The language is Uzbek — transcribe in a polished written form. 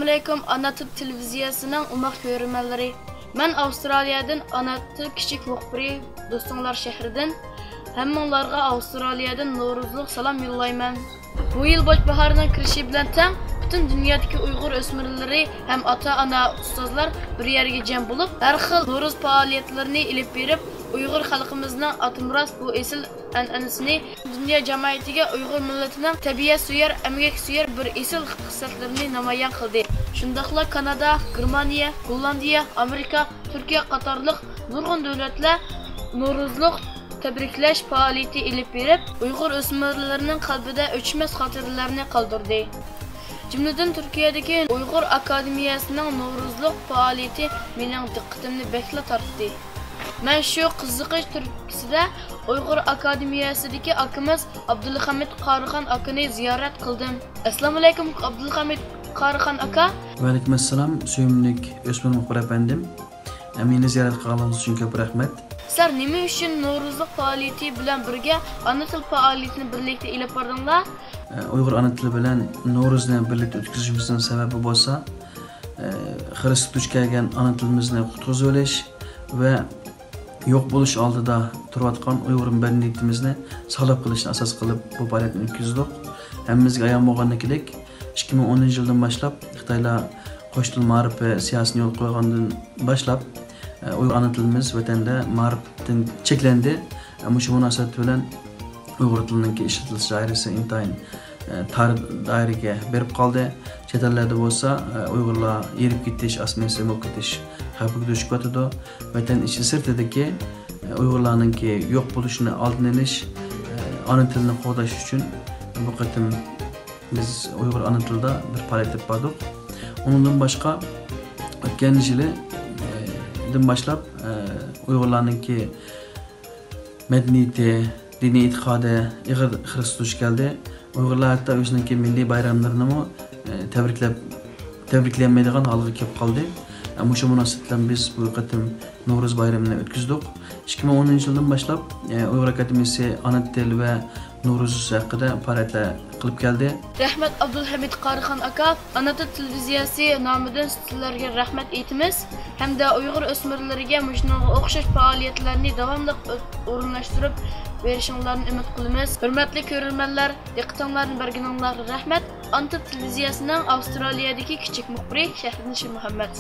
Assalamu alaykum Ana Tip televiziyasining ummaq ko'rmanlari. Men Avstraliyadan Ana Tip kichik muxbiri Do'stinglar shahridan hammanglarga Avstraliyadan Navro'zlik salom yo'llayman. Bu yil bahorning kirishi bilan teng butun dunyodagi Uyg'ur o'smirlari ham ota-ona, ustozlar bir yerga jam bo'lib, har xil Navro'z faoliyatlarini olib berib, Uyg'ur xalqimizning atimiras bu esil an'anasini dunyo jamiyatiga Uyg'ur millatining tabiat suyar, emgak suyar bir esil xislatlarini namoyon qildi. Shundaqla Kanada, Germaniya, Gollandiya, Amerika, Turkiya qatorliq nurg'un davlatlar Navro'zlik tabriklash faoliyati olib berib, Uyg'ur o'smirlarining qalbida o'chmas xotiralarini qoldirdi. Jumladan Turkiyadagi Uyg'ur akademiyasining Navro'zlik faoliyati mening diqqatimni bekla tortdi. Men shu qiziqish turkisida Uyg'ur akademiyasidagi akamiz Abdulhamid Qarixon akani ziyorat qildim. Assalomu alaykum Abdulhamid Qarixon aka. Va alaykum assalom, suyimlik o'smir muxbir afandim. Meni ziyorat qilganingiz uchun ko'p rahmat. Sizlar nima uchun Navro'zlik faoliyati bilan birga ana til faoliyatini birlikda olib bordinglar? Uyg'ur ana tili bilan Navro'zni birlikda o'tkazishimizning sababi bo'lsa, xirist duch kelgan ana tilimizni qutqizib olish va yo'q bo'lish oldida turayotgan Uyg'ur madaniyatimizni saqlab qolishni asos qilib bu faoliyatni o'tkazdik. Hammamizga ayon bo'lgandek 2010-yildan boshlab Xitoylar qo'sh til ma'rifi siyosatini yo'l qo'ygandan boshlab Uyg'ur ana tilimiz vatanda ma'rifdan cheklandi. Ammo shu munosabat bilan Uyg'ur tilining ishlatilish doirasi intayin tar doiraga berib qoldi. Chet ellarda bo'lsa Uyg'urlar erib ketish, asmasi yo'q ketish xavfiga duch keladi. Vatan ichi sirtidagi Uyg'urlarning yo'q bo'lishini oldini olish, ana tilini qo'llash uchun bu qatim biz Uyg'ur ana tilida bir faoliyat olib bordik. Undan boshqa o'tgan yildan boshlab Uyg'urlarning madaniyati, diniy e'tiqodi ig'ir xirist duch keldi. Uyg'urlar hatto o'zining milliy bayramlarini tabriklanmaydigan holga kelib qoldi. Ammo shu munosabat bilan biz bu qatim Navro'z bayramini o'tkazdik. 2010-yildan boshlab Uyg'ur akademiyasi ana til va Navro'z haqida faoliyatlar qilib keldi. Rahmat Abdulhamid Qarixon aka, Ana Til televiziyasi nomidan sizlarga rahmat aytamiz. Hamda Uyg'ur o'smirlariga shunga o'xshash faoliyatlarni davomli o'rinlashtirib berishinglarni umid qilamiz. Hurmatli ko'ruvchilar, diqqatinglarni berganinglarga rahmat. Ana Til televiziyasining Avstraliyadagi kichik muxbiri Shahriddin Muhammad.